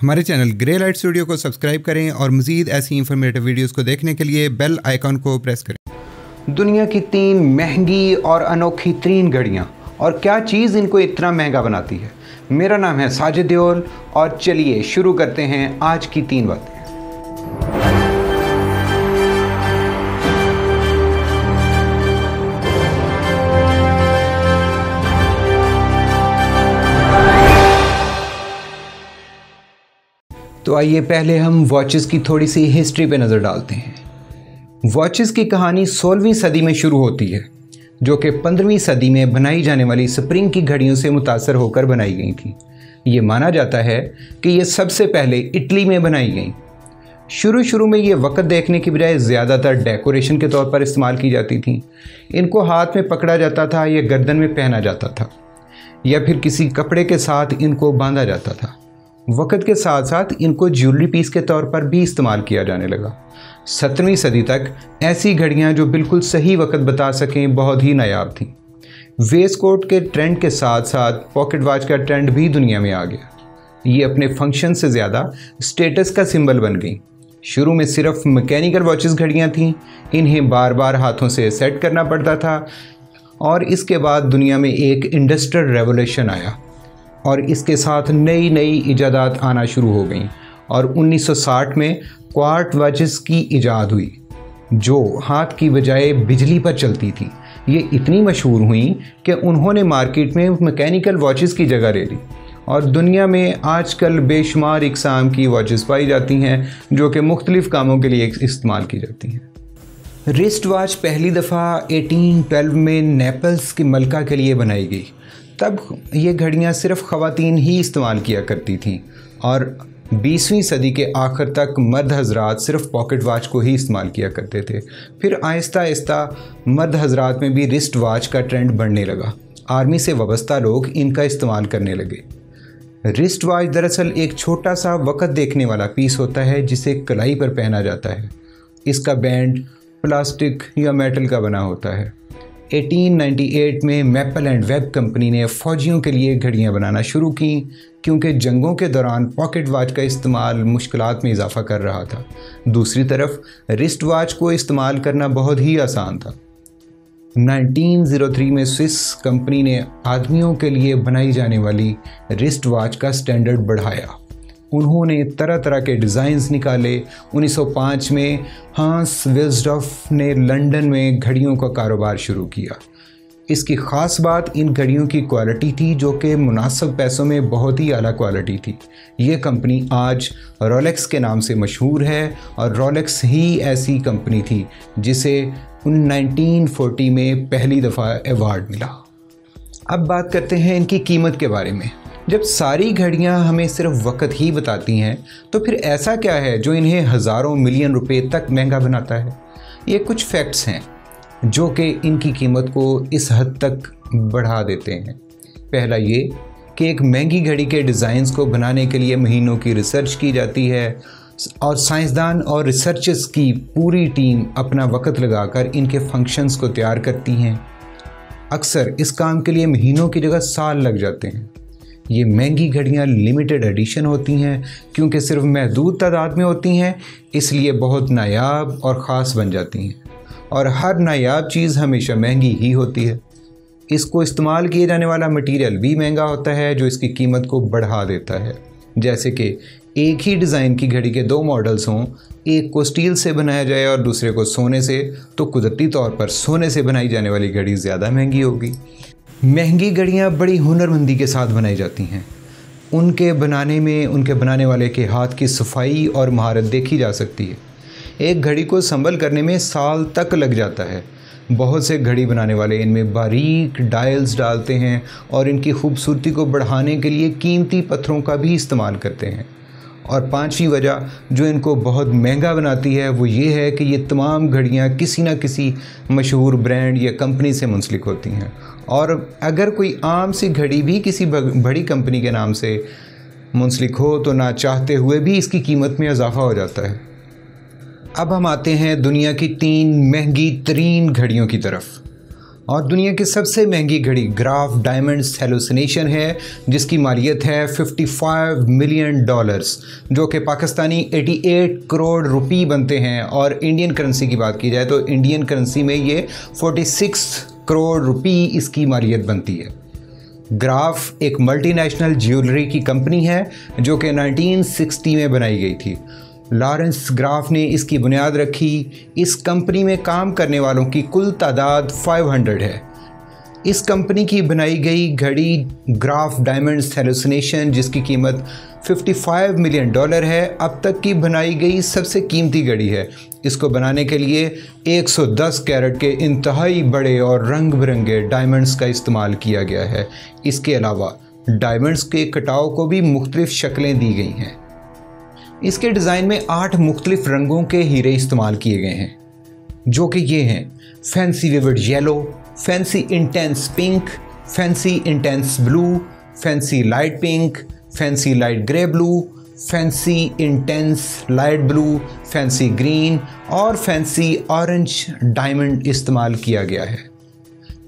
हमारे channel grey light studio को subscribe करें और मज़ीद ऐसी इंफॉर्मेटिव वीडियोस को देखने के लिए बेल आइकॉन को प्रेस करें। दुनिया की 3 महंगी और अनोखी 3 घड़ियाँ, और क्या चीज़ इनको इतना महंगा बनाती है। मेरा नाम है साजिद देओल और चलिए शुरू करते हैं आज की 3 बातें। तो आइए पहले हम वॉचेस की थोड़ी सी हिस्ट्री पे नज़र डालते हैं। वॉचेस की कहानी 16वीं सदी में शुरू होती है, जो कि 15वीं सदी में बनाई जाने वाली स्प्रिंग की घड़ियों से मुतासर होकर बनाई गई थी। ये माना जाता है कि ये सबसे पहले इटली में बनाई गई। शुरू में ये वक़्त देखने की बजाय ज़्यादातर डेकोरेशन के तौर पर इस्तेमाल की जाती थी। इनको हाथ में पकड़ा जाता था या गर्दन में पहना जाता था या फिर किसी कपड़े के साथ इनको बांधा जाता था। वक़्त के साथ साथ इनको ज्वेलरी पीस के तौर पर भी इस्तेमाल किया जाने लगा। 17वीं सदी तक ऐसी घड़ियाँ जो बिल्कुल सही वक़्त बता सकें बहुत ही नायाब थीं। वेस्ट कोट के ट्रेंड के साथ साथ पॉकेट वॉच का ट्रेंड भी दुनिया में आ गया। ये अपने फंक्शन से ज़्यादा स्टेटस का सिंबल बन गई। शुरू में सिर्फ मैकेनिकल वॉचेस घड़ियाँ थीं, इन्हें बार बार हाथों से सेट करना पड़ता था। और इसके बाद दुनिया में एक इंडस्ट्रियल रेवोल्यूशन आया और इसके साथ नई इजादात आना शुरू हो गई और 1960 में क्वार्ट वॉचेस की इजाद हुई, जो हाथ की बजाय बिजली पर चलती थी। ये इतनी मशहूर हुई कि उन्होंने मार्केट में मैकेनिकल वॉचेस की जगह ले ली और दुनिया में आजकल बेशुमार इकसाम की वॉचेस पाई जाती हैं जो कि मुख्तलिफ़ कामों के लिए इस्तेमाल की जाती हैं। रिस्ट वॉच पहली दफ़ा 1812 में नेपल्स की मलका के लिए बनाई गई। तब ये घड़ियाँ सिर्फ ख़वातीन ही इस्तेमाल किया करती थीं और 20वीं सदी के आखिर तक मर्द हजरात सिर्फ पॉकेट वॉच को ही इस्तेमाल किया करते थे। फिर आहिस्ता आहिस्ता मर्द हजरात में भी रिस्ट वॉच का ट्रेंड बढ़ने लगा। आर्मी से वाबस्ता लोग इनका इस्तेमाल करने लगे। रिस्ट वॉच दरअसल एक छोटा सा वक़्त देखने वाला पीस होता है जिसे कलाई पर पहना जाता है। इसका बैंड प्लास्टिक या मेटल का बना होता है। 1898 में मैपल एंड वेब कंपनी ने फ़ौजियों के लिए घड़ियां बनाना शुरू की क्योंकि जंगों के दौरान पॉकेट वॉच का इस्तेमाल मुश्किलात में इजाफा कर रहा था। दूसरी तरफ रिस्ट वॉच को इस्तेमाल करना बहुत ही आसान था। 1903 में स्विस कंपनी ने आदमियों के लिए बनाई जाने वाली रिस्ट वॉच का स्टैंडर्ड बढ़ाया। उन्होंने तरह तरह के डिज़ाइंस निकाले। 1905 में हांस विल्सडॉर्फ ने लंदन में घड़ियों का कारोबार शुरू किया। इसकी ख़ास बात इन घड़ियों की क्वालिटी थी, जो कि मुनासिब पैसों में बहुत ही आला क्वालिटी थी। ये कंपनी आज रोलेक्स के नाम से मशहूर है और रोलेक्स ही ऐसी कंपनी थी जिसे 1940 में पहली दफ़ा अवार्ड मिला। अब बात करते हैं इनकी कीमत के बारे में। जब सारी घड़ियां हमें सिर्फ वक़्त ही बताती हैं तो फिर ऐसा क्या है जो इन्हें हज़ारों मिलियन रुपए तक महंगा बनाता है। ये कुछ फैक्ट्स हैं जो कि इनकी कीमत को इस हद तक बढ़ा देते हैं। पहला ये कि एक महंगी घड़ी के डिज़ाइंस को बनाने के लिए महीनों की रिसर्च की जाती है और साइंसदान और रिसर्चर्स की पूरी टीम अपना वक़्त लगाकर इनके फंक्शंस को तैयार करती हैं। अक्सर इस काम के लिए महीनों की जगह साल लग जाते हैं। ये महंगी घड़ियाँ लिमिटेड एडिशन होती हैं क्योंकि सिर्फ महदूद तादाद में होती हैं, इसलिए बहुत नायाब और ख़ास बन जाती हैं और हर नायाब चीज़ हमेशा महंगी ही होती है। इसको इस्तेमाल किए जाने वाला मटेरियल भी महंगा होता है जो इसकी कीमत को बढ़ा देता है। जैसे कि एक ही डिज़ाइन की घड़ी के 2 मॉडल्स हों, एक को स्टील से बनाया जाए और दूसरे को सोने से, तो कुदरती तौर पर सोने से बनाई जाने वाली घड़ी ज़्यादा महंगी होगी। महंगी घड़ियाँ बड़ी हुनरमंदी के साथ बनाई जाती हैं। उनके बनाने वाले के हाथ की सफाई और महारत देखी जा सकती है। एक घड़ी को संभल करने में साल तक लग जाता है। बहुत से घड़ी बनाने वाले इनमें बारीक डायल्स डालते हैं और इनकी खूबसूरती को बढ़ाने के लिए कीमती पत्थरों का भी इस्तेमाल करते हैं। और 5वीं वजह जो इनको बहुत महंगा बनाती है वो ये है कि ये तमाम घड़ियाँ किसी न किसी मशहूर ब्रांड या कंपनी से मुंसलिक होती हैं और अगर कोई आम सी घड़ी भी किसी बड़ी कंपनी के नाम से मुंसलिक हो तो ना चाहते हुए भी इसकी कीमत में इजाफा हो जाता है। अब हम आते हैं दुनिया की 3 महंगी तरीन घड़ियों की तरफ। और दुनिया की सबसे महंगी घड़ी ग्राफ डायमंड्स हेलुसिनेशन है, जिसकी मालियत है $55 मिलियन, जो कि पाकिस्तानी 88 करोड़ रुपए बनते हैं। और इंडियन करेंसी की बात की जाए तो इंडियन करेंसी में ये 46 करोड़ रुपए इसकी मालियत बनती है। ग्राफ एक मल्टीनेशनल ज्वेलरी की कंपनी है जो कि 1960 में बनाई गई थी। लॉरेंस ग्राफ ने इसकी बुनियाद रखी। इस कंपनी में काम करने वालों की कुल तादाद 500 है। इस कंपनी की बनाई गई घड़ी ग्राफ डायमंड्स हेलुसिनेशन, जिसकी कीमत $55 मिलियन है, अब तक की बनाई गई सबसे कीमती घड़ी है। इसको बनाने के लिए 110 कैरेट के इंतहाई बड़े और रंग बिरंगे डायमंड्स का इस्तेमाल किया गया है। इसके अलावा डायमंड्स के कटाव को भी मुख्तलिफ शक्लें दी गई हैं। इसके डिज़ाइन में 8 मुख्तलिफ रंगों के हीरे इस्तेमाल किए गए हैं, जो कि ये हैं fancy vivid yellow, fancy intense pink, fancy intense blue, fancy light pink, fancy light grey blue, fancy intense light blue, fancy green और फैंसी ऑरेंज डायमंड इस्तेमाल किया गया है।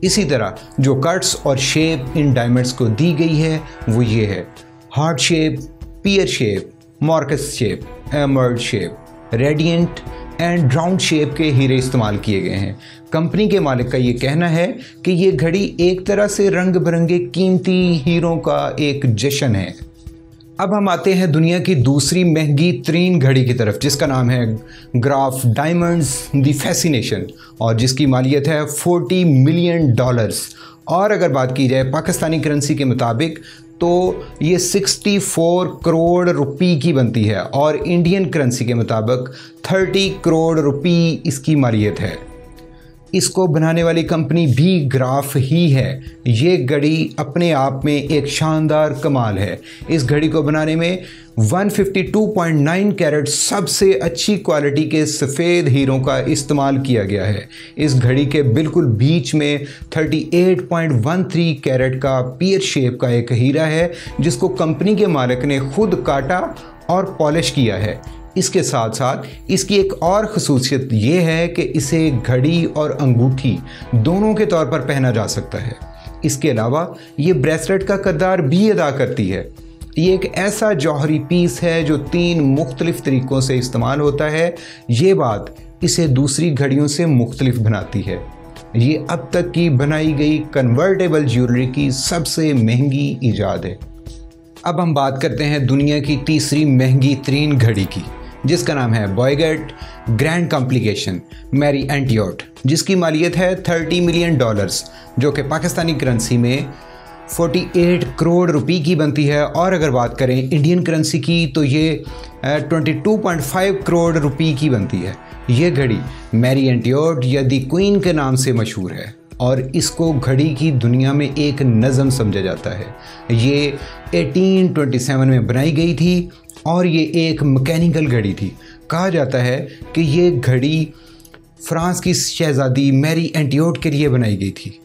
इसी तरह जो कट्स और शेप इन डायमंड्स को दी गई है वो ये है: heart shape, pear shape, marquise shape, emerald shape, radiant and round shape के हीरे इस्तेमाल किए गए हैं। कंपनी के मालिक का ये कहना है कि ये घड़ी एक तरह से रंग बिरंगे कीमती हीरों का एक जश्न है। अब हम आते हैं दुनिया की दूसरी महंगी तरीन घड़ी की तरफ, जिसका नाम है ग्राफ डायमंड्स द फैसिनेशन और जिसकी मालियत है $40 मिलियन। और अगर बात की जाए पाकिस्तानी करेंसी के मुताबिक तो ये 64 करोड़ रुपए की बनती है और इंडियन करेंसी के मुताबिक 30 करोड़ रुपए इसकी मालियत है। इसको बनाने वाली कंपनी भी ग्राफ ही है। ये घड़ी अपने आप में एक शानदार कमाल है। इस घड़ी को बनाने में 152.9 कैरेट सबसे अच्छी क्वालिटी के सफ़ेद हीरों का इस्तेमाल किया गया है। इस घड़ी के बिल्कुल बीच में 38.13 कैरेट का पियर शेप का एक हीरा है, जिसको कंपनी के मालिक ने खुद काटा और पॉलिश किया है। इसके साथ साथ इसकी एक और ख़ुसूसियत ये है कि इसे घड़ी और अंगूठी दोनों के तौर पर पहना जा सकता है। इसके अलावा ये ब्रेसलेट का किरदार भी अदा करती है। ये एक ऐसा जौहरी पीस है जो 3 मुख्तलिफ तरीक़ों से इस्तेमाल होता है। ये बात इसे दूसरी घड़ियों से मुख्तलिफ बनाती है। ये अब तक की बनाई गई कन्वर्टेबल ज्वेलरी की सबसे महंगी ईजाद है। अब हम बात करते हैं दुनिया की तीसरी महंगी तरीन घड़ी की, जिसका नाम है बॉयगेट ग्रैंड कॉम्प्लिकेशन मैरी एंटियोट, जिसकी मालियत है $30 मिलियन, जो कि पाकिस्तानी करेंसी में 48 करोड़ रुपए की बनती है। और अगर बात करें इंडियन करेंसी की तो ये 22.5 करोड़ रुपए की बनती है। ये घड़ी मैरी एंटियोट या दी क्वीन के नाम से मशहूर है और इसको घड़ी की दुनिया में एक नज़म समझा जाता है। ये 1827 में बनाई गई थी और ये एक मैकेनिकल घड़ी थी। कहा जाता है कि ये घड़ी फ्रांस की शहज़ादी मैरी एंटियोट के लिए बनाई गई थी।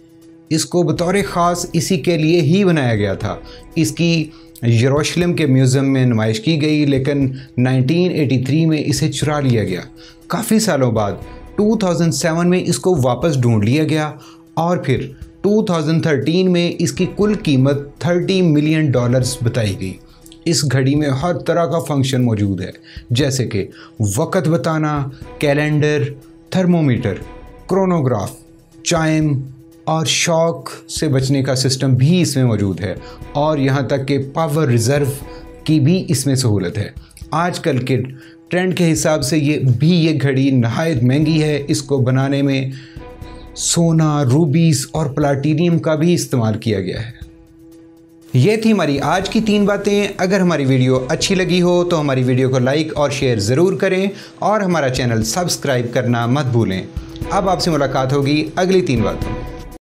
इसको बतौर ख़ास इसी के लिए ही बनाया गया था। इसकी यरूशलेम के म्यूज़ियम में नुमाइश की गई, लेकिन 1983 में इसे चुरा लिया गया। काफ़ी सालों बाद 2007 में इसको वापस ढूंढ लिया गया और फिर 2013 में इसकी कुल कीमत $30 मिलियन बताई गई। इस घड़ी में हर तरह का फंक्शन मौजूद है, जैसे कि वक़्त बताना, कैलेंडर, थर्मोमीटर, क्रोनोग्राफ, चाइम और शॉक से बचने का सिस्टम भी इसमें मौजूद है और यहाँ तक कि पावर रिज़र्व की भी इसमें सहूलत है। आजकल के ट्रेंड के हिसाब से ये घड़ी नहायत महंगी है। इसको बनाने में सोना, रूबीज़ और प्लाटीनियम का भी इस्तेमाल किया गया है। ये थी हमारी आज की 3 बातें। अगर हमारी वीडियो अच्छी लगी हो तो हमारी वीडियो को लाइक और शेयर ज़रूर करें और हमारा चैनल सब्सक्राइब करना मत भूलें। अब आपसे मुलाकात होगी अगली 3 बातों में।